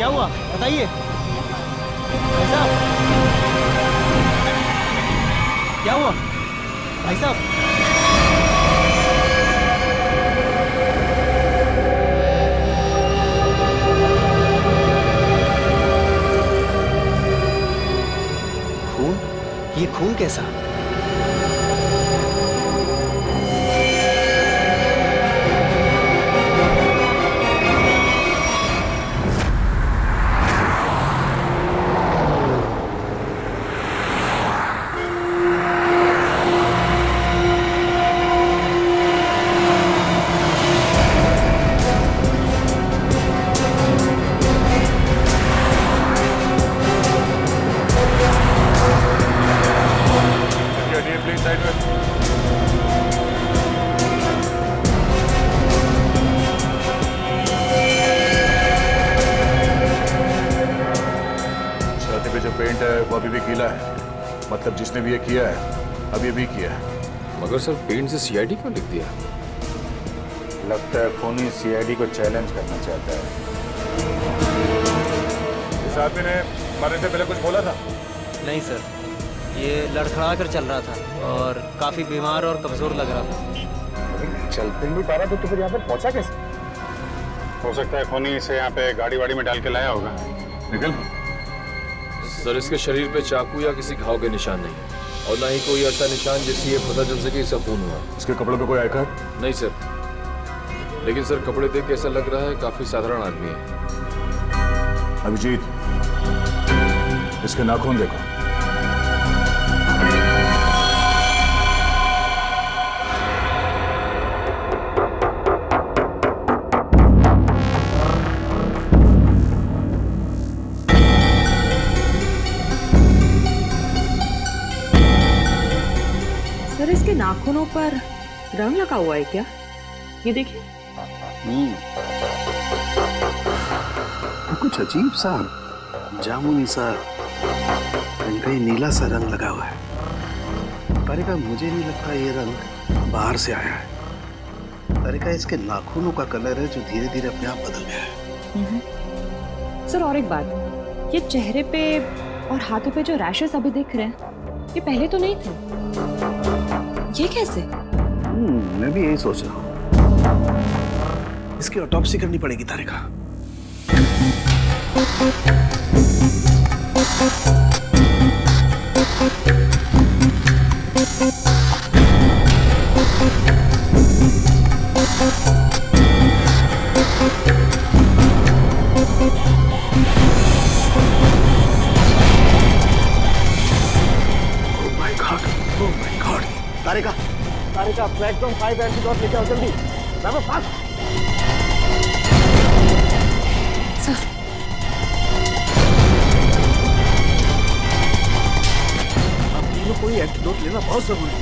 क्या हुआ बताइए भाई साहब, क्या हुआ भाई साहब? खून? ये खून कैसा? पेंट है वो अभी भी गीला है, मतलब जिसने भी ये किया है अभी भी किया है। मगर सर पेंट से सीआईडी क्यों लिख दिया? लगता है खूनी सीआईडी को चैलेंज करना चाहता है। इस आदमी ने मरने से पहले कुछ बोला था? नहीं सर, ये लड़खड़ा कर चल रहा था और काफी बीमार और कमजोर लग रहा था। चल फिर नहीं पा रहा तो फिर यहाँ पर पहुंचा कैसे? हो सकता है खूनी इसे यहाँ पे गाड़ी वाड़ी में डाल के लाया होगा। निकल। सर इसके शरीर पे चाकू या किसी घाव के निशान नहीं और ना ही कोई ऐसा निशान जिससे ये पता चल सके इसका खून हुआ। इसके कपड़ों पे कोई आयकर? नहीं सर, लेकिन सर कपड़े देख के ऐसा लग रहा है काफी साधारण आदमी है। अभिजीत, इसके नाखून देखो। सर इसके नाखूनों पर रंग लगा हुआ है क्या? ये देखिए। कुछ अजीब सा जामुनी सा कहीं नीला सा रंग लगा हुआ है। तारिका मुझे नहीं लगता ये रंग बाहर से आया है। तारिका इसके नाखूनों का कलर है जो धीरे धीरे अपने आप बदल गया है। सर और एक बात, ये चेहरे पे और हाथों पे जो रैशेस अभी दिख रहे हैं ये पहले तो नहीं थे। ये कैसे? मैं भी यही सोच रहा हूँ। इसकी ऑटोप्सी करनी पड़ेगी तारिका। तारिका, तारिका, प्लेटफॉर्म 5 एंटीडोट लेके आओ जल्दी। बाबा फास्ट। सर अब तीनों को ही एंटीडोट लेना बहुत जरूरी है।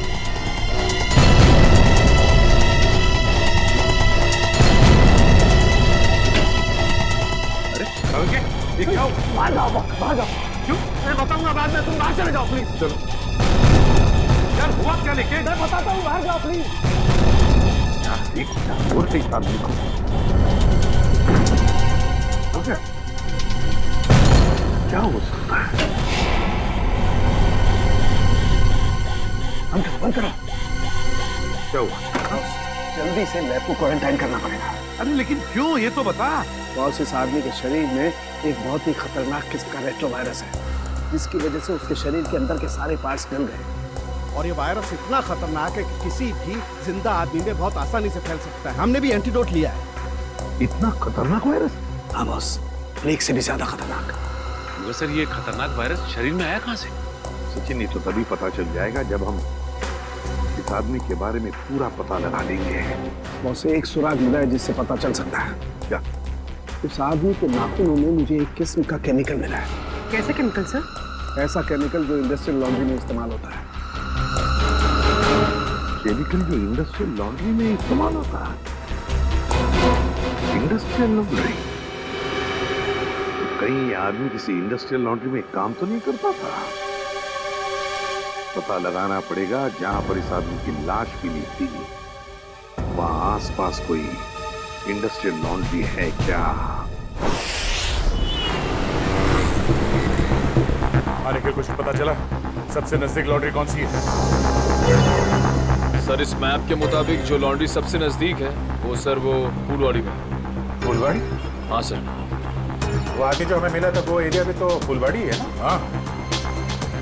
अरे ये क्या? बाहर जाओ, बाहर जाओ। क्यों? मैं बताऊंगा बाद में, तुम बाहर चले जाओ प्लीज। चलो यार, हुआ क्या लेके? मैं बताता हूँ, बाहर जाओ प्लीज। बोलते ही आदमी को क्या हो सकता है? बंद करो। क्या हुआ? जल्दी से लैब को क्वारंटाइन करना पड़ेगा। अरे लेकिन क्यों, ये तो बता। बॉस, इस आदमी के शरीर में एक बहुत ही खतरनाक किस्म का रेट्रोवायरस है, जिसकी वजह से उसके शरीर के अंदर के सारे पार्ट्स गल गए। और ये वायरस इतना खतरनाक है कि किसी भी जिंदा आदमी में बहुत आसानी से फैल सकता है। हमने भी एंटीडोट लिया है। इतना खतरनाक वायरस? हाँ बॉस, प्लेग से भी ज्यादा खतरनाक। मगर सर ये खतरनाक वायरस शरीर में आया कहाँ से? सचिन, ये तो तभी पता चल जाएगा जब हम इस आदमी के बारे में पूरा पता लगा लेंगे। बॉस, एक सुराग मिला है जिससे पता चल सकता है। क्या? इस आदमी के नाखूनों में मुझे एक किस्म का केमिकल मिला है। कैसा केमिकल सर? ऐसा केमिकल जो इंडस्ट्रियल लॉन्ड्री में इस्तेमाल होता है। केमिकल जो इंडस्ट्रियल लॉन्ड्री में इस्तेमाल होता है? Industrial laundry? कहीं ये आदमी किसी इंडस्ट्रियल लॉन्ड्री में काम तो नहीं करता था? पता लगाना पड़ेगा जहां पर इस आदमी की लाश मिली थी, वहां आसपास कोई इंडस्ट्रियल लॉन्ड्री है क्या? आने के कुछ पता चला? सबसे नजदीक लॉन्ड्री कौन सी है? सर इस मैप के मुताबिक जो लॉन्ड्री सबसे नजदीक है वो फूलवाड़ी में है। फुलवाड़ी? हाँ सर। वो आगे जो हमें मिला था वो एरिया भी तो फुलवाड़ी है ना? हाँ।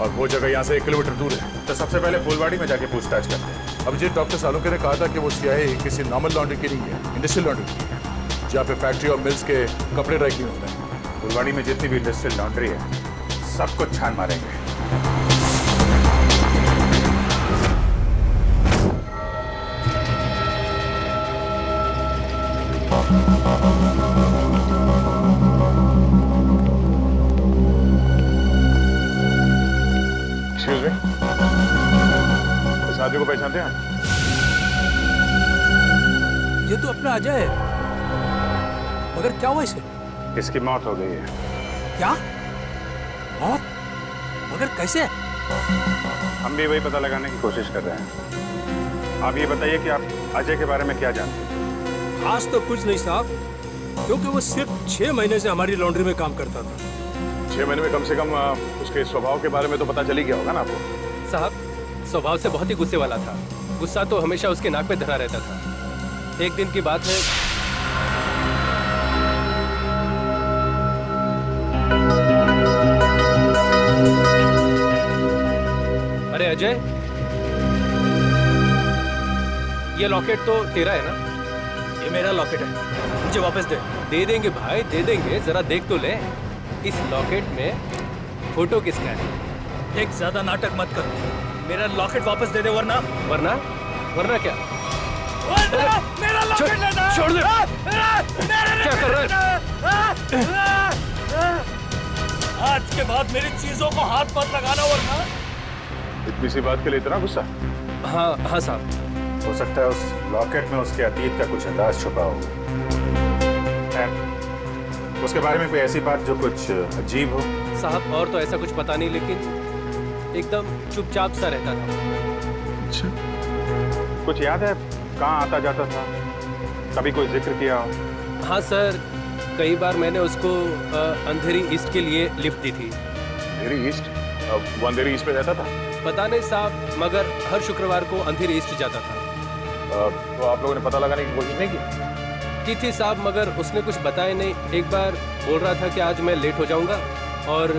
और वो जगह यहाँ से 1 किलोमीटर दूर है। तो सबसे पहले फुलवाड़ी में जाके पूछताछ करते हैं। अभिजीत, डॉक्टर सालुंके ने कहा था कि वो सियाही किसी नॉर्मल लॉन्ड्री की नहीं है, इंडस्ट्रियल लॉन्ड्री की है, जहाँ पे फैक्ट्री और मिल्स के कपड़े ड्राई क्लीन होते हैं। फुलवाड़ी में जितनी भी इंडस्ट्रियल लॉन्ड्री है सब कुछ छान मारेंगे। एक्सक्यूज मी, इस आदमी को पहचानते हैं? ये तो अपना अजय है। मगर क्या हुआ इसे? इसकी मौत हो गई है। क्या मौत? मगर कैसे? हम भी वही पता लगाने की कोशिश कर रहे हैं। आप ये बताइए कि आप अजय के बारे में क्या जानते हैं? आज तो कुछ नहीं साहब, क्योंकि वो सिर्फ 6 महीने से हमारी लॉन्ड्री में काम करता था। 6 महीने में कम से कम उसके स्वभाव के बारे में तो पता चल ही गया होगा ना आपको? साहब स्वभाव से बहुत ही गुस्से वाला था। गुस्सा तो हमेशा उसके नाक पे धरा रहता था। एक दिन की बात है, अरे अजय, ये लॉकेट तो तेरा है ना? ये मेरा लॉकेट है, मुझे वापस दे। दे देंगे भाई, दे देंगे, जरा देख तो ले। इस लॉकेट में फोटो किसका है? एक ज्यादा नाटक मत कर, मेरा लॉकेट वापस दे दे वरना वरना क्या? मेरा लॉकेट लेना। छोड़ दे। क्या कर रहे हैं? आज के बाद मेरी चीजों को हाथ मत लगाना वरना। इतनी सी बात के लिए इतना गुस्सा? हाँ साहब। हो सकता है उस लॉकेट में उसके अतीत का कुछ अंदाज छुपा हो। उसके बारे में कोई ऐसी बात जो कुछ अजीब हो? साहब और तो ऐसा कुछ पता नहीं, लेकिन एकदम चुपचाप सा रहता था। अच्छा, कुछ याद है कहाँ आता जाता था? कभी कोई जिक्र किया हो? हाँ सर, कई बार मैंने उसको अंधेरी ईस्ट के लिए लिफ्ट दी थी। अंधेरी ईस्ट? वो अंधेरी ईस्ट पे रहता था? पता नहीं साहब, मगर हर शुक्रवार को अंधेरी ईस्ट जाता था। तो आप लोगों ने पता लगाने की कोशिश नहीं की? थी साहब, मगर उसने कुछ बताया नहीं। एक बार बोल रहा था कि आज मैं लेट हो जाऊंगा और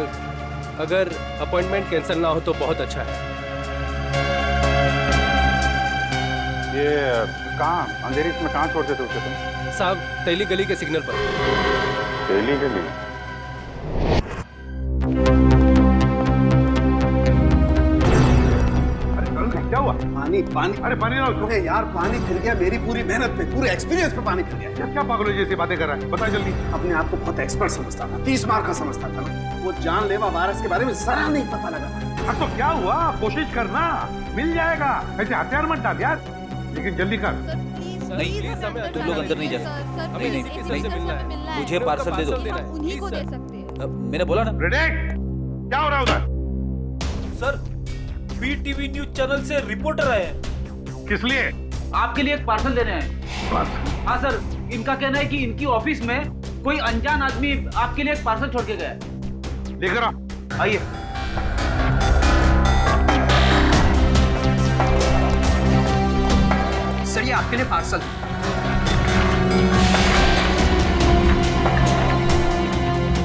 अगर अपॉइंटमेंट कैंसिल ना हो तो बहुत अच्छा है। ये कहाँ अंधेरी में कहाँ छोड़ते थे उसे तुम? साहब तेली गली के सिग्नल पर। तेली गली? क्या हुआ? पानी। अरे पानी ना उसको। अरे यार पानी फिर गया, मेरी पूरी मेहनत पे, पूरे एक्सपीरियंस पे पानी फिर गया। क्या पागलों जैसी बातें कर रहा है? बता जल्दी। अपने आप को बहुत एक्सपर्ट समझता था, 30 मार का समझता था। वो जानलेवा वायरस के बारे में जरा नहीं पता लगा। तो क्या हुआ? कोशिश करना, मिल जाएगा। ऐसे हथियार मत डाल यार, लेकिन जल्दी कर। नहीं, तुम लोग अंदर नहीं जा सकते। अभी नहीं, मुझे पार्सल दे दो। उन्हीं को दे सकते हैं। मैंने बोला ना। क्या हो रहा है उधर? सर बीटीवी न्यूज चैनल से रिपोर्टर आए हैं। किस लिए? आपके लिए एक पार्सल देने आए। हाँ सर, इनका कहना है कि इनकी ऑफिस में कोई अनजान आदमी आपके लिए एक पार्सल छोड़ के गया है। लेकर आ। आइए। सर ये आपके लिए पार्सल।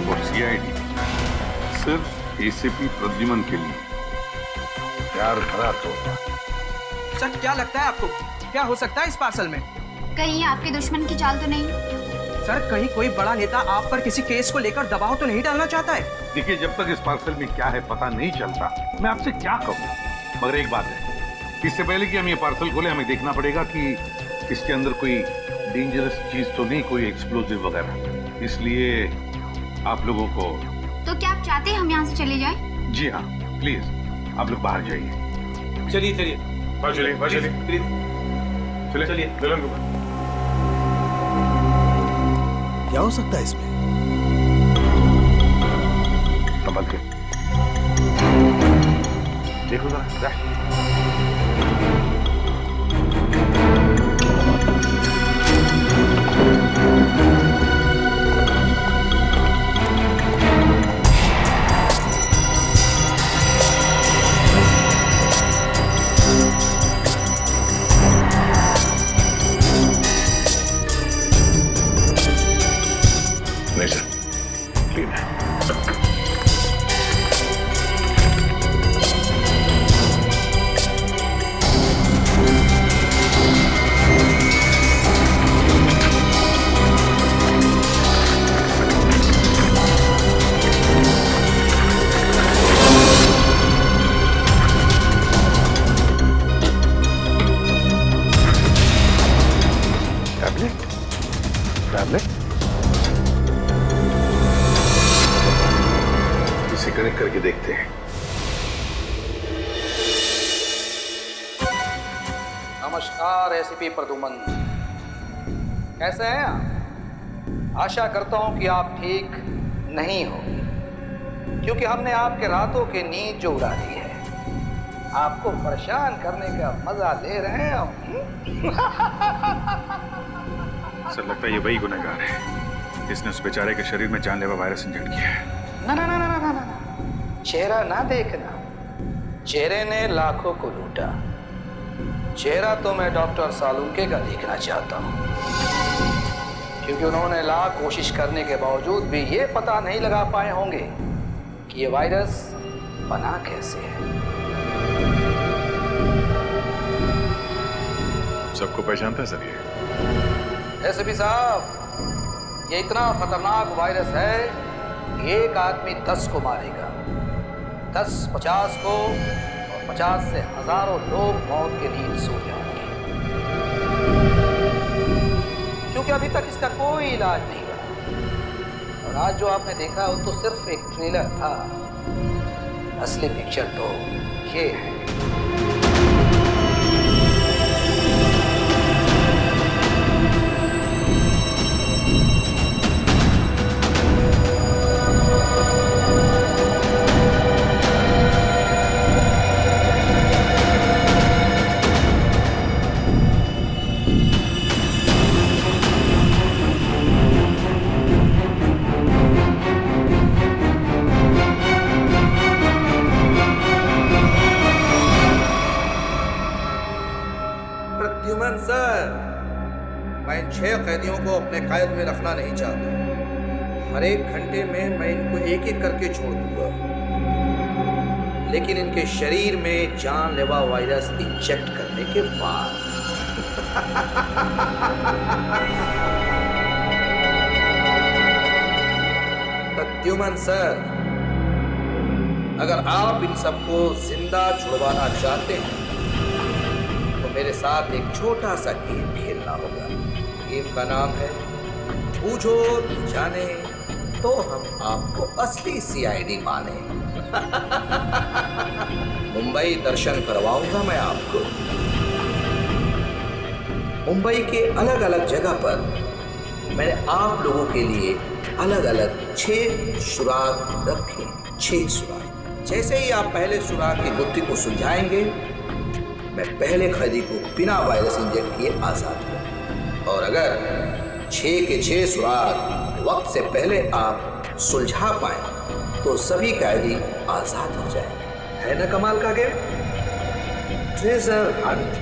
और सीआईडी सिर्फ एसीपी प्रद्युमन के लिए प्यार भरा तोहफा। सर क्या लगता है आपको, क्या हो सकता है इस पार्सल में? कहीं आपके दुश्मन की चाल तो नहीं? सर कहीं कोई बड़ा नेता आप पर किसी केस को लेकर दबाव तो नहीं डालना चाहता है? देखिए, जब तक इस पार्सल में क्या है पता नहीं चलता, मैं आपसे क्या कहूँ। मगर एक बात है, इससे पहले कि हम ये पार्सल खोले हमें देखना पड़ेगा कि इसके अंदर कोई डेंजरस चीज तो नहीं, कोई एक्सप्लोजिव वगैरह। इसलिए आप लोगों को। तो क्या आप चाहते हैं हम यहाँ से चले जाएं? जी हाँ, प्लीज आप लोग बाहर जाइए। चलिए चलिए प्लीज चलिए। क्या हो सकता है इसमें? संभल के देखो जरा। नहीं सर, क्लीन है। टैबलेट इसे कनेक्ट करके देखते हैं। नमस्कार एसीपी प्रद्युमन, कैसे हैं आप? आशा करता हूं कि आप ठीक नहीं हो, क्योंकि हमने आपके रातों की नींद जो उड़ा दी है, आपको परेशान करने का मजा ले रहे हैं हम। सर लगता है ये वही गुनहगार है जिसने उस बेचारे के शरीर में जानलेवा वायरस इंजेक्ट किया है। ना ना ना ना ना ना, चेहरा ना देखना, चेहरे ने लाखों को लूटा। चेहरा तो मैं डॉक्टर सालुंके का देखना चाहता हूँ, क्योंकि उन्होंने लाख कोशिश करने के बावजूद भी ये पता नहीं लगा पाए होंगे कि ये वायरस बना कैसे है। सबको पहचानता है सर ये? एसपी साहब, ये इतना खतरनाक वायरस है कि एक आदमी 10 को मारेगा, 10 50 को, और 50 से हजारों लोग मौत के नींद सो जाएंगे, क्योंकि अभी तक इसका कोई इलाज नहीं बना। और आज जो आपने देखा वो तो सिर्फ एक ट्रेलर था, असली पिक्चर तो ये है। प्रद्युमन सर, मैं इन 6 कैदियों को अपने कैद में रखना नहीं चाहता। हर एक घंटे में मैं इनको एक एक करके छोड़ दूंगा, लेकिन इनके शरीर में जानलेवा वायरस इंजेक्ट करने के बाद। प्रद्युमन सर, अगर आप इन सबको जिंदा छुड़वाना चाहते हैं तो मेरे साथ एक छोटा सा गेम खेलना होगा। गेम का नाम है बूझो जाने तो हम आपको असली सीआईडी माने। मुंबई दर्शन करवाऊंगा मैं आपको। मुंबई के अलग अलग जगह पर मैंने आप लोगों के लिए अलग अलग 6 सुराग रखे। 6 सुराग। जैसे ही आप पहले सुराग की गुत्थी को सुलझाएंगे, मैं पहले कैदी को बिना वायरस इंजेक्ट किए आजाद करूं। और अगर 6 के 6 सुराग वक्त से पहले आप सुलझा पाए तो सभी कैदी आजाद हो जाएंगे। है ना कमाल का game? Treasure hunt.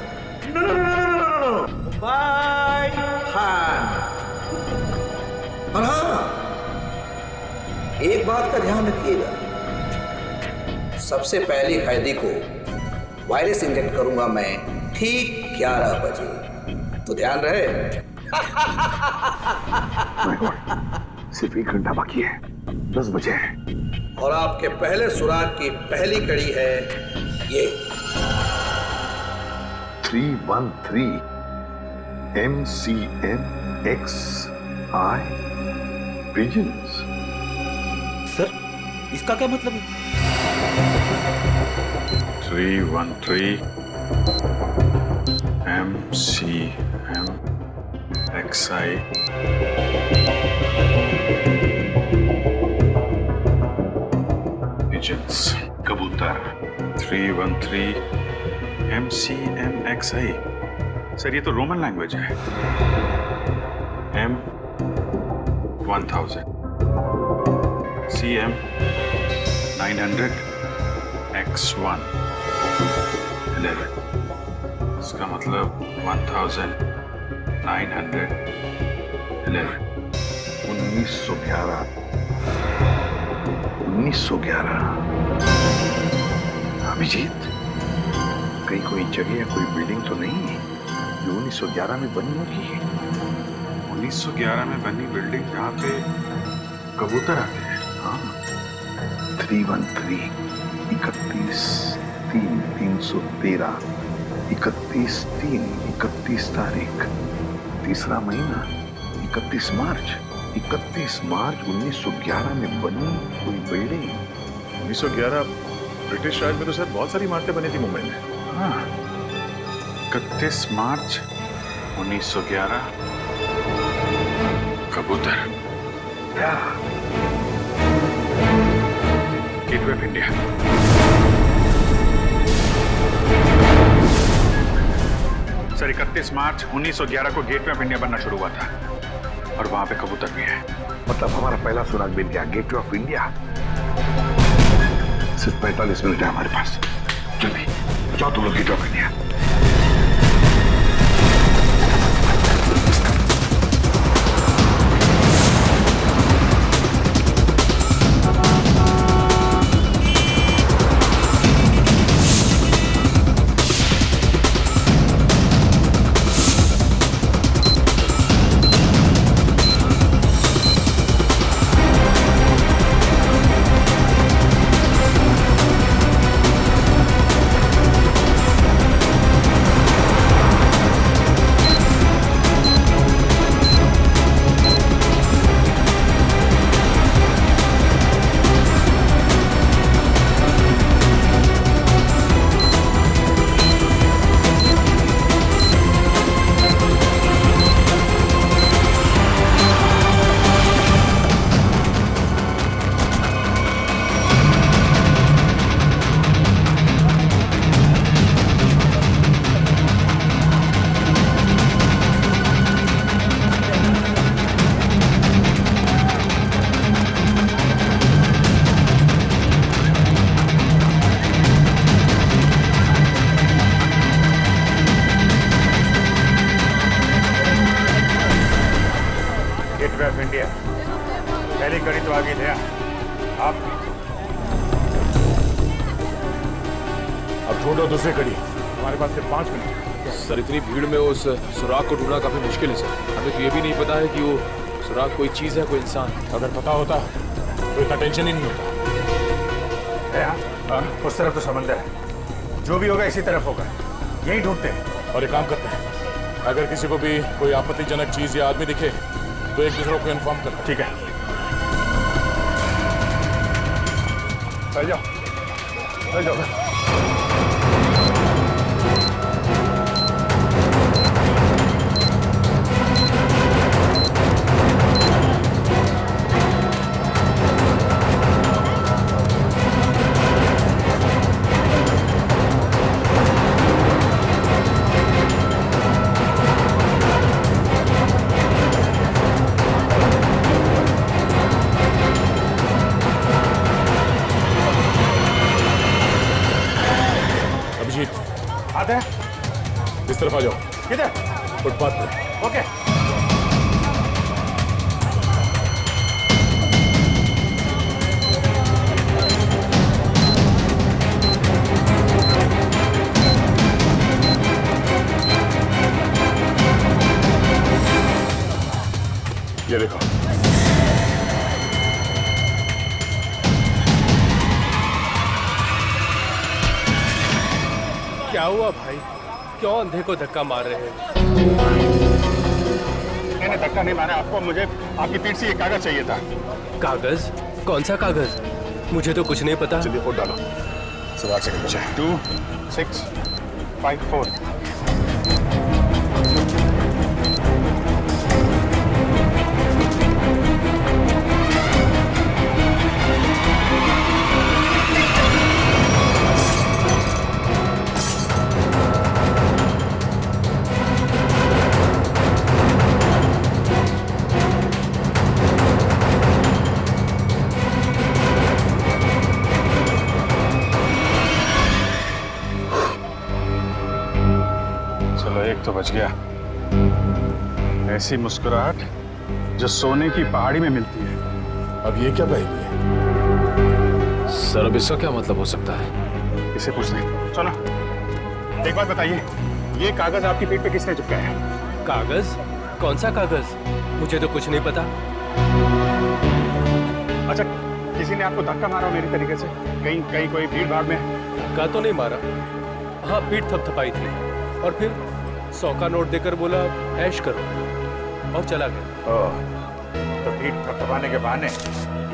No no no no no no, by hand. और हाँ, एक बात का ध्यान रखिएगा, सबसे पहले कैदी को वायरस इंजेक्ट करूंगा मैं ठीक 11 बजे, तो ध्यान रहे। सिर्फ 1 घंटा बाकी है, 10 बजे है। और आपके पहले सुराग की पहली कड़ी है ये 313 MCMXI पिजन्स। सर, इसका क्या मतलब है? 313 MCMXI pigeons, कबूतर। 313 MCMXI। सर ये तो रोमन लैंग्वेज है। M1000 CM 900 X1 11। इसका मतलब 1911 1911 1911 अभिजीत, कहीं कोई जगह या कोई बिल्डिंग तो नहीं है जो 1911 में बनी होगी? 1911 में बनी बिल्डिंग जहाँ पे कबूतर आते हैं। हाँ, 313 31/3/313 31 तारीख, तीसरा महीना, 31 मार्च 1911 में बनी कोई बिल्डिंग। 1911 ब्रिटिश राज में तो सर बहुत सारी इमारतें बनी थी मुंबई में। हाँ, 31 मार्च 1911 कबूतर, क्या? Gateway of India. सर 31 मार्च 1911 को गेटवे ऑफ इंडिया बनना शुरू हुआ था और वहां पे कबूतर भी है। मतलब हमारा पहला सुराग मिल गया, गेटवे ऑफ इंडिया। सिर्फ 45 मिनट है हमारे पास। जल्दी जाओ तुम लोग gateway of India. Gateway of India, पहली कड़ी तो आगे थे आप। अब ढूंढो दूसरी कड़ी, हमारे पास सिर्फ 5 मिनट। सर इतनी भीड़ में उस सुराग को ढूंढना काफी मुश्किल है सर। हमें तो ये भी नहीं पता है कि वो सुराग कोई चीज है, कोई इंसान। अगर पता होता तो इतना टेंशन ही नहीं होता। उस तरफ तो समंदर है, जो भी होगा इसी तरफ होगा, यही ढूंढते हैं। और एक काम करते हैं, अगर किसी को भी कोई आपत्तिजनक चीज या आदमी दिखे तो एक दूसरे को इन्फॉर्म करना। ठीक है, चल जाओ, चल जाओ। आते हैं, इस तरफ आ जाओ। किधर? फुटपाथ पे। ओके। ये देखो, क्या हुआ भाई? क्यों अंधे को धक्का मार रहे हैं? मैंने धक्का नहीं मारा आपको, मुझे आपकी पीठ से ये कागज चाहिए था। कागज? कौन सा कागज? मुझे तो कुछ नहीं पता। चलिए वोट डालो। 7 सेकंड बचे। 2 6 5 4। चलो एक तो बच गया। ऐसी मुस्कुराहट जो सोने की पहाड़ी में मिलती है। अब ये क्या पहेली है? सर अब इसका क्या मतलब हो सकता है? इसे पूछते हैं। सुनो, एक बात बताइए, ये कागज आपकी पीठ पे किसने चिपकाया है? कागज? कौन सा कागज? मुझे तो कुछ नहीं पता। अच्छा, किसी ने आपको धक्का मारा मेरे तरीके से? कहीं कोई भीड़ भाड़ में? धक्का तो नहीं मारा। हाँ, पीठ थपथपाई थी और फिर 100 का नोट देकर बोला ऐश करो और चला गया। ओह, तो पीठ थपथपाने के बहाने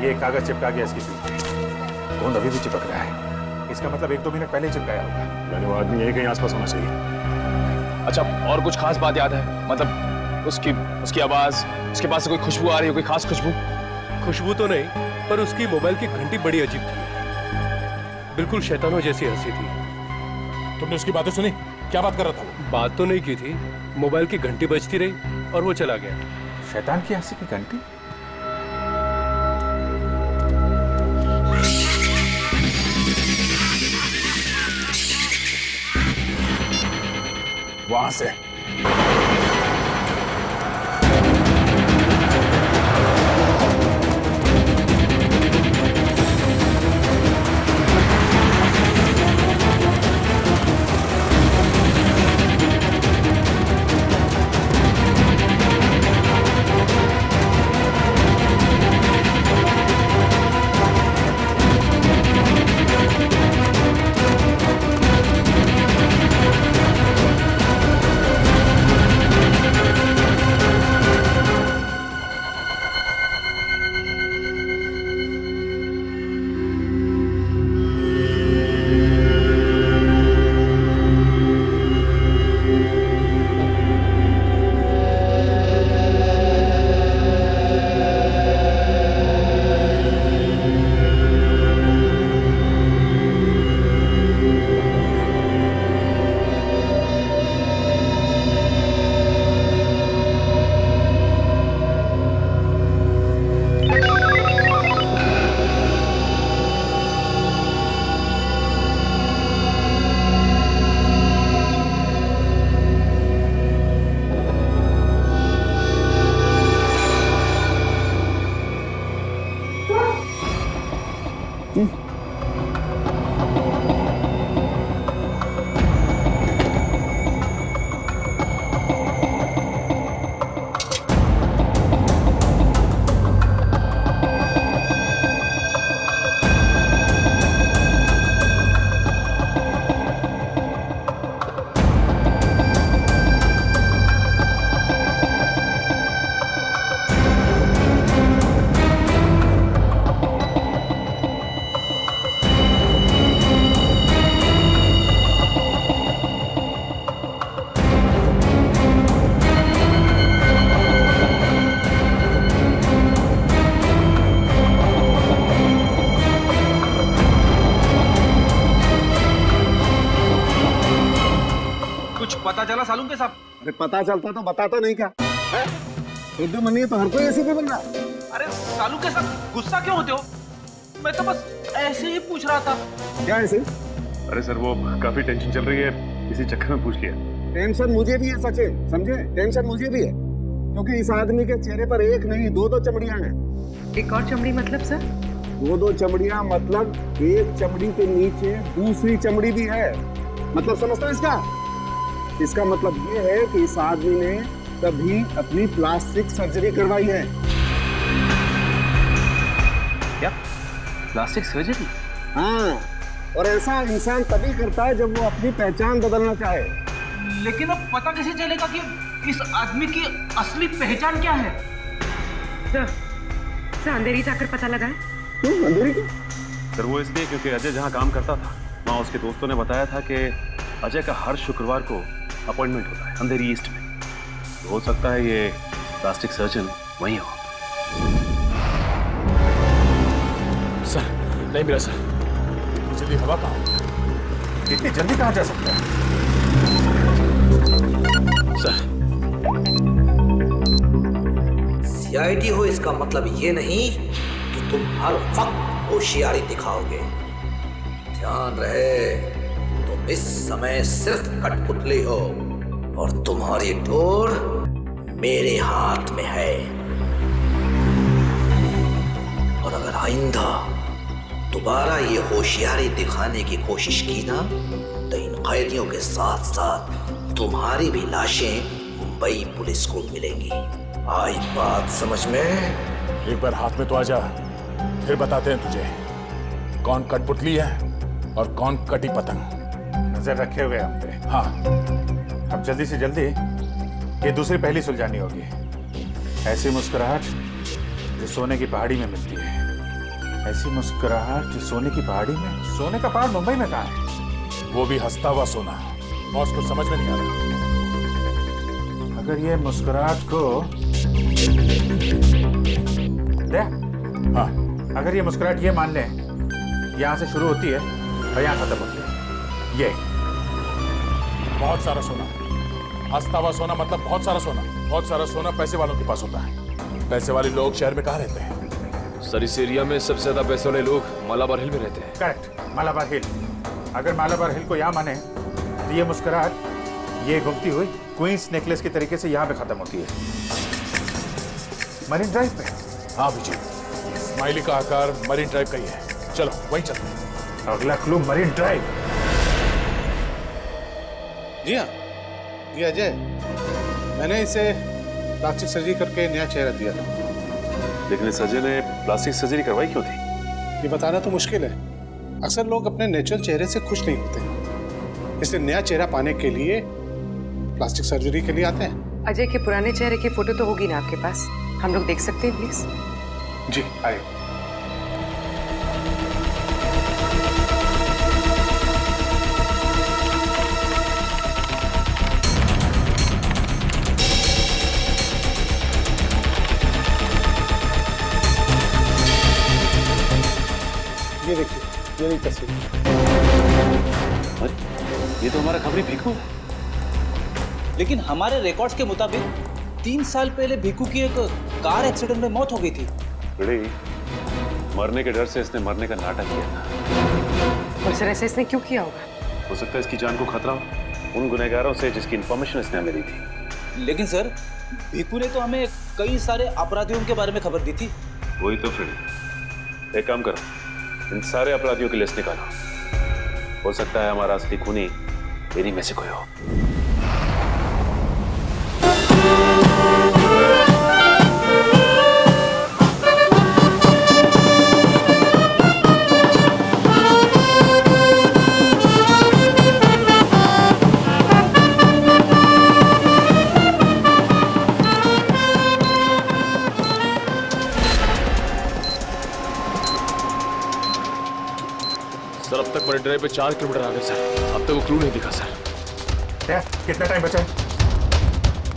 ये कागज चिपका गया इसकी पीठ पे। कौन अभी भी चिपक रहा है? इसका मतलब 1-2 मिनट पहले चिपकाया होगा। यानी वो आदमी यही कहीं आसपास होना चाहिए। अच्छा, और कुछ खास बात याद है? मतलब उसकी आवाज, उसके पास से कोई खुशबू आ रही है, कोई खास खुशबू? खुशबू तो नहीं, पर उसकी मोबाइल की घंटी बड़ी अजीब थी, बिल्कुल शैतानों जैसी हंसी थी। तुमने उसकी बातें सुनी? क्या बात कर रहा था वो? बात तो नहीं की थी, मोबाइल की घंटी बजती रही और वो चला गया। शैतान की हंसी की घंटी? वहां से पता चला सालून के साहब? अरे पता चलता तो बताता नहीं क्या? रुद्र मनी तो हर कोई ऐसे भी बन रहा। अरे सालू के साथ गुस्सा क्यों होते हो? मैं तो बस ऐसे ही पूछ रहा था। क्या ऐसे? अरे सर, वो काफी टेंशन चल रही है, इसी चक्कर में पूछ लिया। टेंशन मुझे भी है सचिन, समझे? टेंशन मुझे भी है, क्योंकि इस आदमी के चेहरे पर एक नहीं 2-2 चमड़ियां हैं। एक और चमड़ी मतलब सर? 2-2 चमड़ियां मतलब एक चमड़ी के नीचे दूसरी चमड़ी भी है। मतलब समझते हो इसका? इसका मतलब ये है कि इस आदमी ने कभी अपनी प्लास्टिक सर्जरी करवाई है। क्या? Plastic surgery? हाँ, और ऐसा इंसान तभी करता है जब वो अपनी पहचान बदलना चाहे। लेकिन अब पता कैसे चलेगा कि इस आदमी की असली पहचान क्या है? सर अंधेरी जाकर पता लगा है। क्यों अंधेरी क्यों? सर वो इसलिए क्योंकि अजय जहाँ काम करता था वहाँ उसके दोस्तों ने बताया था कि अजय का हर शुक्रवार को अपॉइंटमेंट होता है अंधेरी ईस्ट में। तो हो सकता है ये प्लास्टिक सर्जन वहीं हो। सर नहीं मिला सर। इतनी जल्दी हवा कहाँ हो? इतनी जल्दी कहाँ जा सकता है? सर सीआईडी हो इसका मतलब ये नहीं कि तुम हर वक्त होशियारी दिखाओगे। ध्यान रहे, तुम इस समय सिर्फ कठपुतली हो और तुम्हारी डोर मेरे हाथ में है। आइंदा दोबारा ये होशियारी दिखाने की कोशिश की ना तो इन कैदियों के साथ साथ तुम्हारी भी लाशें मुंबई पुलिस को मिलेंगी। आई बात समझ में? एक बार हाथ में तो आ जा, फिर बताते हैं तुझे कौन कठपुतली है और कौन कटी पतंग। नजर रखे हुए हम पे। हाँ, अब जल्दी से जल्दी ये दूसरी पहली सुलझानी होगी। ऐसी मुस्कुराहट जो सोने की पहाड़ी में मिलती है, ऐसी मुस्कुराहट जो सोने की पहाड़ी में। सोने का पहाड़ मुंबई में कहाँ है? वो भी हंसता हुआ सोना। बॉस को समझ में नहीं आ रहा। अगर ये मुस्कुराहट को दे, हाँ, अगर ये मुस्कुराहट ये मान ले यहाँ से शुरू होती है और यहाँ खत्म होती है, ये बहुत सारा सोना। हंसता हुआ सोना मतलब बहुत सारा सोना। बहुत सारा सोना पैसे वालों के पास होता है। पैसे वाले लोग शहर में कहाँ रहते हैं? सर इस एरिया में सबसे ज्यादा पैसे वाले लोग मालाबार हिल में रहते हैं। करेक्ट, मालाबार हिल। अगर मालाबार हिल को यहाँ माने तो ये मुस्कुराहट ये घूमती हुई क्वींस नेकलेस के तरीके से यहाँ पे खत्म होती है, मरीन ड्राइव पे। हाँ विजय, स्माइली का आकार मरीन ड्राइव का ही है। चलो वहीं चलते हैं। अगला क्लू मरीन ड्राइव। जी हाँ, जी अजय, मैंने इसे प्लास्टिक सर्जरी करके नया चेहरा दिया था। लेकिन इस अजय ने प्लास्टिक सर्जरी करवाई क्यों थी? ये बताना तो मुश्किल है। अक्सर लोग अपने नेचुरल चेहरे से खुश नहीं होते, इसलिए नया चेहरा पाने के लिए प्लास्टिक सर्जरी के लिए आते हैं। अजय के पुराने चेहरे की फोटो तो होगी ना आपके पास? हम लोग देख सकते हैं प्लीज? जी आइए। ये देखिए, ये रही तस्वीर। ये तो हमारा खबरी भीखू है। लेकिन हमारे रिकॉर्ड्स के मुताबिक 3 साल पहले भीखू की एक कार एक्सीडेंट में मौत हो गई थी। बड़े मरने के डर से इसने मरने का नाटक किया था। और सर ऐसे इसने क्यों किया होगा? हो सकता है इसकी जान को खतरा हो उन गुनहगारों से जिसकी इंफॉर्मेशन इसने हमें दी थी। लेकिन सर भीखू ने तो हमें कई सारे अपराधियों के बारे में खबर दी थी। वही तो फिर एक काम करो, इन सारे अपराधियों की लिस्ट निकालो। हो सकता है हमारा असली खूनी इन्हीं में से कोई हो। सर अब तक मरीन ड्राइव पे 4 किलोमीटर आ गए सर। अब तक वो क्लू नहीं दिखा सर। कितना टाइम बचा है?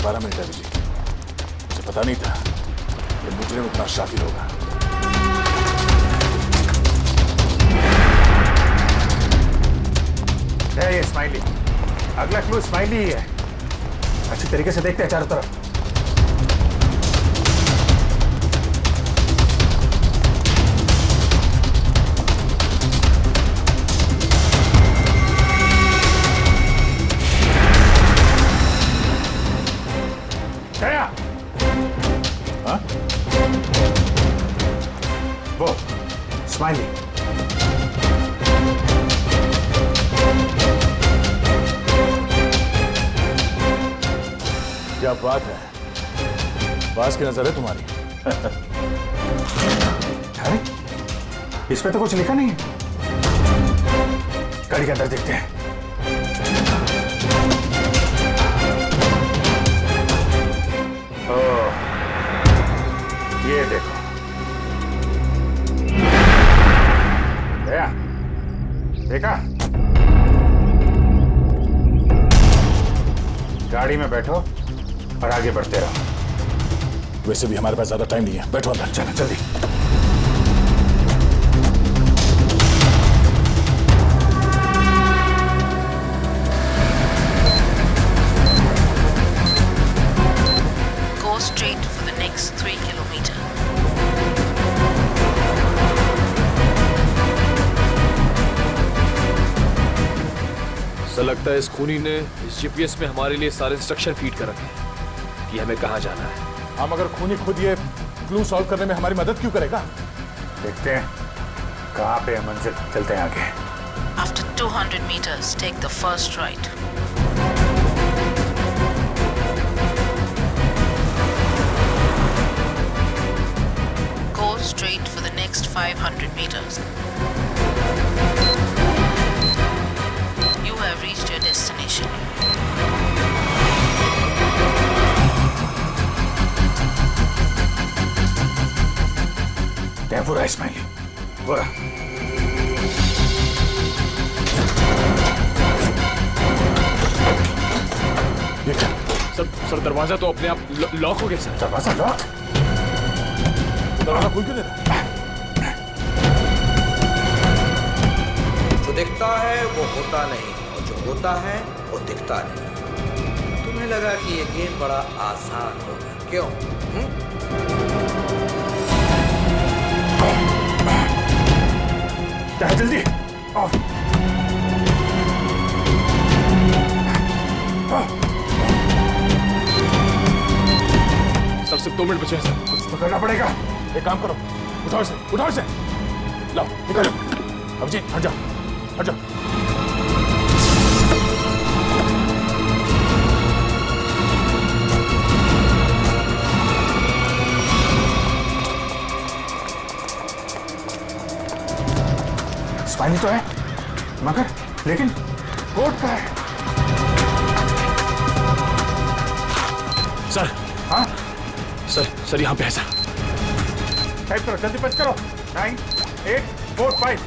12 मिनट है विजय। मुझे पता नहीं था कि मुजरिम इतना शातिर होगा। ये स्माइली, अगला क्लू स्माइली ही है। अच्छी तरीके से देखते हैं चारों तरफ। वो स्माइली। क्या बात है, बास की नजर है तुम्हारी। अरे इसमें तो कुछ लिखा नहीं है। गाड़ी के अंदर देखते हैं। ये देखो, देखा? गाड़ी में बैठो और आगे बढ़ते रहो। वैसे भी हमारे पास ज्यादा टाइम नहीं है, बैठो अंदर। चलो जल्दी। Go straight for the next 3 kilometers. ऐसा लगता है इस खूनी ने इस जीपीएस में हमारे लिए सारे इंस्ट्रक्शन फीड कर रखे हैं कि हमें कहाँ जाना है। हम अगर खूनी खुद ये क्लू सॉल्व करने में हमारी मदद क्यों करेगा? देखते हैं कहाँ पे है मंजिल, चलते हैं आगे। After 200 meters, take the first right. Go straight for the next 500 meters. You have reached your destination. पूरा इस्माइली पूरा। ये क्या? सर दरवाजा तो अपने आप लॉक हो गया सर। दरवाजा लॉक? दरवाजा खुल क्यों नहीं रहा? जो दिखता है वो होता नहीं और जो होता है वो दिखता नहीं। तुम्हें लगा कि ये गेम बड़ा आसान होगा, क्यों? जल्दी सर सिर्फ 2 मिनट बचे हैं सर। कुछ तो करना पड़ेगा। एक काम करो, उठाओ इसे लाओ निकालो। अभिजीत हट जाओ। पानी तो है मगर लेकिन कोट का है। सर। हाँ सर यहाँ पे है सर। टाइप करो, जल्दी पंच करो। 9 8 4 5।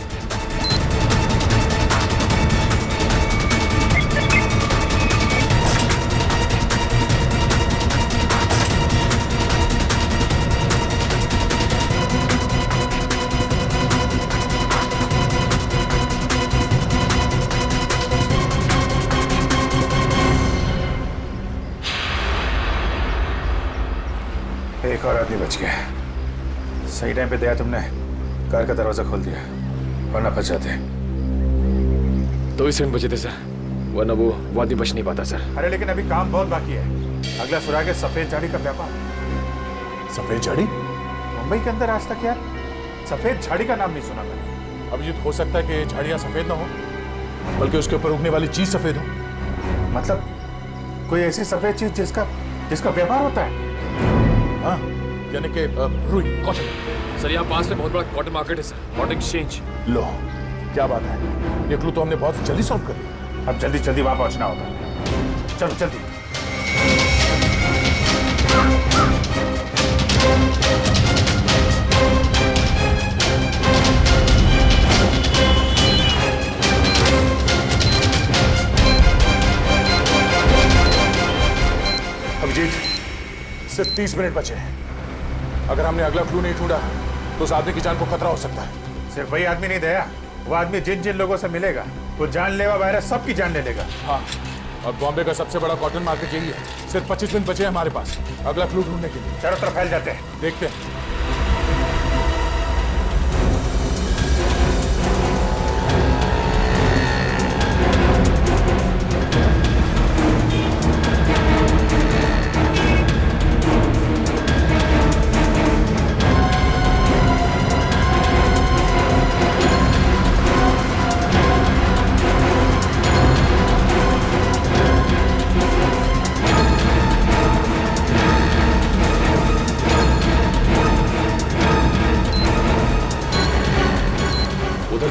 एक और आदमी बच गया। सही टाइम पे दया तुमने कार का दरवाजा खोल दिया, वरना फंस जाते। 2 ही सेकंड बचे थे सर, वरना वो आदमी बच नहीं पाता सर। अरे लेकिन अभी काम बहुत बाकी है। अगला सुराग है सफेद झाड़ी का व्यापार। सफेद झाड़ी? मुंबई के अंदर आज तक यार सफेद झाड़ी का नाम नहीं सुना मैंने। अभिजीत हो सकता है कि झाड़ियां सफेद ना हो, बल्कि उसके ऊपर उगने वाली चीज सफेद हो। मतलब कोई ऐसी सफेद चीज जिसका व्यापार होता है। हाँ, यानी कि रुई, कॉटन। सर यहाँ पास में बहुत बड़ा कॉटन मार्केट है सर, कॉटन एक्सचेंज। लो क्या बात है, ये क्लू तो हमने बहुत जल्दी सॉल्व कर लिया। अब जल्दी वहां पहुंचना होगा। चलो जल्दी। अभिजीत सिर्फ 30 मिनट बचे हैं। अगर हमने अगला क्लू नहीं ढूंढा तो उस आदमी की जान को खतरा हो सकता है। सिर्फ वही आदमी नहीं दया, वो आदमी जिन लोगों से मिलेगा वो जानलेवा वायरस सबकी जान ले लेगा। हाँ, और बॉम्बे का सबसे बड़ा कॉटन मार्केट यही है। सिर्फ 25 मिनट बचे हैं हमारे पास अगला क्लू ढूंढने के लिए। चारों तरफ फैल जाते हैं, देखते हैं।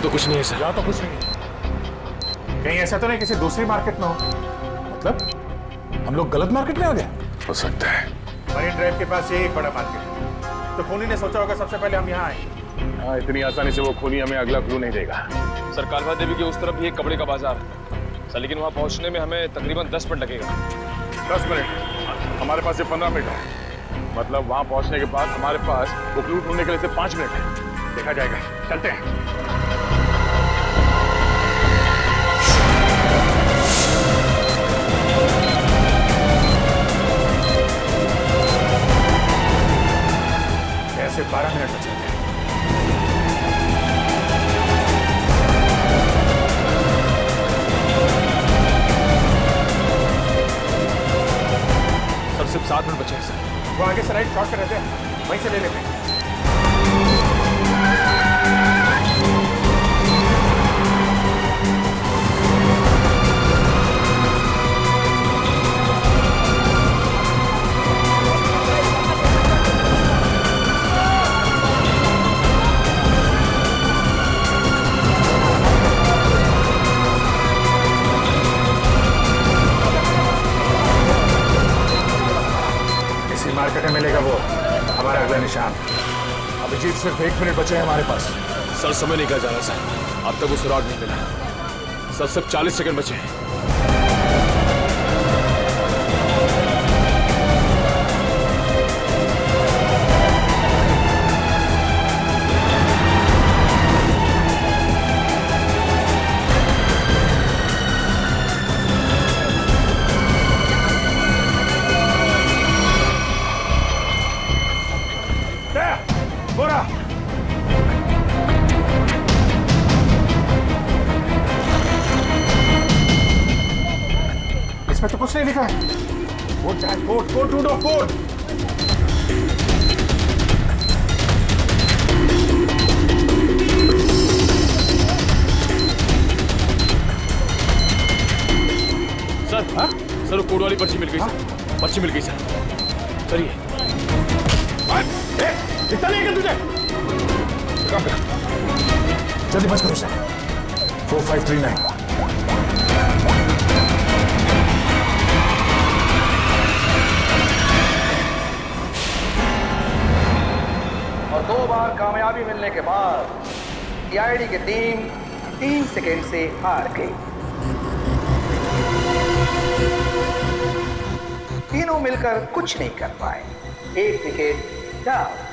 तो कुछ नहीं है सर। यहाँ तो कुछ नहीं है। कहीं ऐसा तो नहीं किसी दूसरी मार्केट में हो? मतलब हम लोग गलत मार्केट में आ गए? हो सकता है। मरीन ड्राइव के पास यही एक बड़ा मार्केट है, तो खूनी ने सोचा होगा सबसे पहले हम यहाँ आए। हाँ, इतनी आसानी से वो खूनी हमें अगला क्लू नहीं देगा। सर कालवा देवी के उस तरफ भी एक कपड़े का बाजार सर, लेकिन वहाँ पहुँचने में हमें तकरीबन 10 मिनट लगेगा। 10 मिनट? हमारे पास सिर्फ 15 मिनट है। मतलब वहाँ पहुँचने के बाद हमारे पास वो क्लू ढूंढने के लिए सिर्फ 5 मिनट है। देखा जाएगा, चलते हैं। ऐसे 12 मिनट बचे हैं। सर सिर्फ 7 मिनट बचे हैं सर। वो आगे से राइट शॉर्ट कर रहते हैं, वहीं से ले लेते हैं। सिर्फ 1 मिनट बचे हैं हमारे पास। सर समय नहीं कहा जा रहा सर, अब तक वो सुराग नहीं मिला सर, सिर्फ 40 सेकंड बचे हैं। इसमें तो कुछ नहीं लिखा है। कोड ढूंढो, कोड। सर सर वो कोड वाली पर्ची मिल गई सर, पर्ची मिल गई सर। सर ये दिखता नहीं क्या तुझे? जल्दी बच करो सर। 4539। और 2 बार कामयाबी मिलने के बाद सीआईडी की टीम 3 सेकेंड से हार गई। तीनों मिलकर कुछ नहीं कर पाए। 1 विकेट डाउन।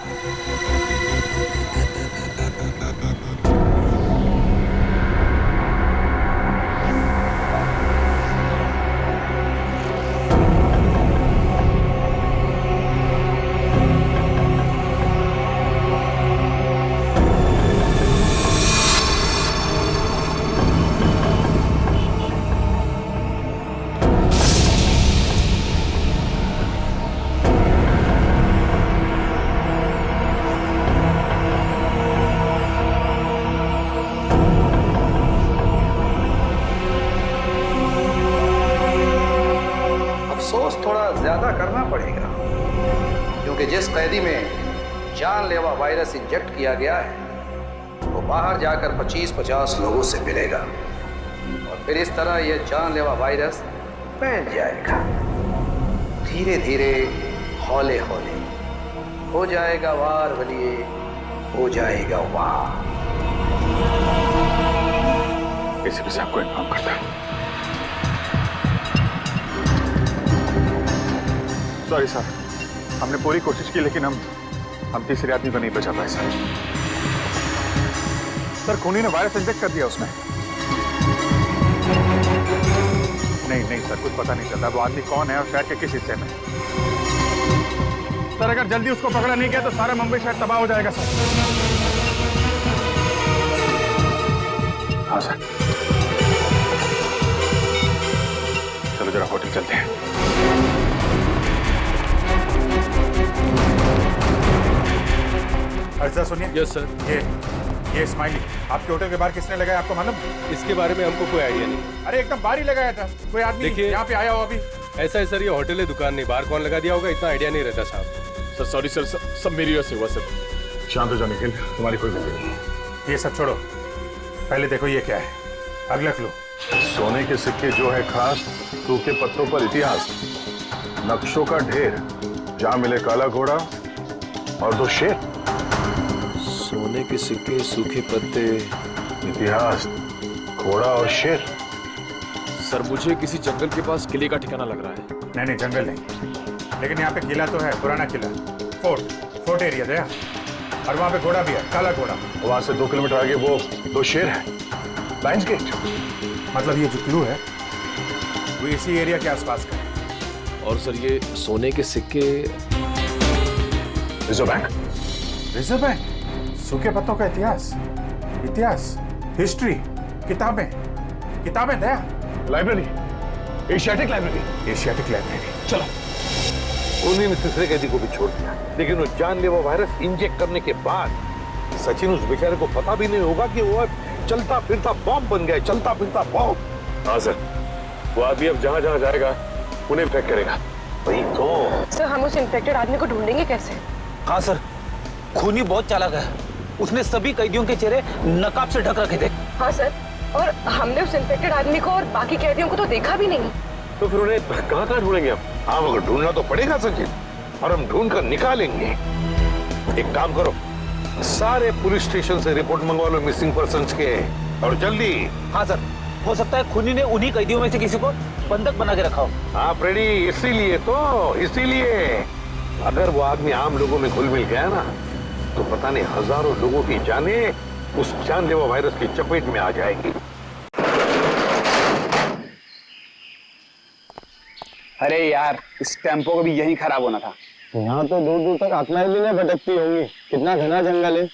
अफसोस थोड़ा ज्यादा करना पड़ेगा, क्योंकि जिस कैदी में जानलेवा वायरस इंजेक्ट किया गया है वो बाहर जाकर 25-50 लोगों से मिलेगा और फिर इस तरह यह जानलेवा वायरस फैल जाएगा। धीरे धीरे, हौले हौले हो जाएगा वार वलिए, हो जाएगा वार। एसीपी साहब को इन्फॉर्म करता है। सॉरी सर, हमने पूरी कोशिश की लेकिन हम तीसरे आदमी को नहीं बचा पाए सर। सर खूनी ने वायरस इंजेक्ट कर दिया उसमें। नहीं सर, कुछ पता नहीं चलता वो आदमी कौन है और शहर के किस हिस्से में। सर अगर जल्दी उसको पकड़ा नहीं गया तो सारा मुंबई शहर तबाह हो जाएगा सर। हाँ सर, चलो जरा होटल चलते हैं। अर्जा सुनिए। Yes sir. ये स्माइली आपके होटल के बाहर किसने लगाया आपको मालूम? इसके बारे में हमको कोई आइडिया नहीं। अरे एकदम बाहर ही लगाया था, कोई आदमी यहाँ पे आया हो अभी? ऐसा है सर, ये होटल है, दुकान नहीं, बाहर कौन लगा दिया होगा इतना आइडिया नहीं रहता साहब। सर सॉरी सर, सब मेरी वजह से हुआ सर। शांत हो जाओ निखिल, तुम्हारी कोई गलती नहीं। ये सब छोड़ो, पहले देखो ये क्या है। अगला क्लू। सोने के सिक्के जो है खास, सूखे पत्तों पर इतिहास, नक्शों का ढेर, जहां मिले काला घोड़ा और 2 शेर। सोने के सिक्के, सूखे पत्ते, इतिहास, घोड़ा और शेर। सर मुझे किसी जंगल के पास किले का ठिकाना लग रहा है। नहीं जंगल नहीं, लेकिन यहाँ पे किला तो है, पुराना किला, फोर्ट एरिया दया, और वहाँ पे घोड़ा भी है, काला घोड़ा। वहां से 2 किलोमीटर आगे वो 2 शेर है, लाइन्स गेट। मतलब ये जो क्लू है वो इसी एरिया के आसपास का है। और सर ये सोने के सिक्के, रिजर्व बैंक। रिजर्व बैंक, सूखे पत्तों का इतिहास, हिस्ट्री, किताबें दया, लाइब्रेरी, एशियाटिक लाइब्रेरी। चलो। उन्हीं ने तीसरे कैदी को भी छोड़ दिया, लेकिन वो जानलेवा वायरस इंजेक्ट करने के बाद सचिन उस बेचारे को पता भी नहीं होगा कि वो चलता फिरता बॉम्ब बन गया, चलता फिरता बॉम्ब। हाँ सर, वो आदमी अब जहाँ जहाँ जाएगा उन्हें इन्फेक्ट करेगा। वही तो। सर हम उस इन्फेक्टेड आदमी को ढूंढेंगे कैसे? हाँ सर, खूनी बहुत चालाक है, उसने सभी कैदियों के चेहरे नकाब से ढक रखे थे। हाँ सर, और हमने उस इन्फेक्टेड आदमी को और बाकी कैदियों को तो देखा भी नहीं। तो फिर उन्हें कहाँ ढूंढेंगे हम? हाँ मगर ढूंढना तो पड़ेगा सचिन, और हम ढूंढ कर निकालेंगे। एक काम करो, सारे पुलिस स्टेशन से रिपोर्ट मंगवा लो मिसिंग पर्सन्स के, और जल्दी। हाँ सर, हो सकता है खूनी ने उन्हीं कैदियों में से किसी को बंधक बना के रखा हो। हाँ फ्रेडी, इसीलिए अगर वो आदमी आम लोगों में घुल मिल गया ना, तो पता नहीं हजारों लोगों की जानें उस जानलेवा वायरस की चपेट में आ जाएगी। अरे यार, इस टेम्पो को भी यही खराब होना था। यहाँ तो दूर दूर तक आत्माएं भटकती होंगी। कितना घना जंगल है,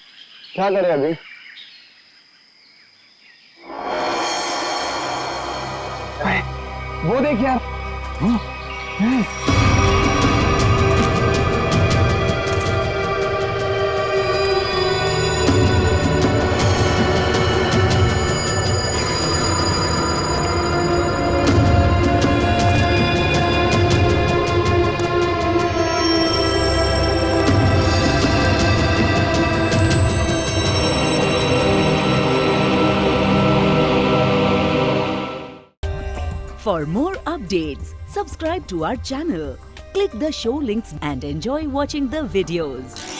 क्या करे अभी। वो देख यार। For more updates, subscribe to our channel, click the show links and enjoy watching the videos.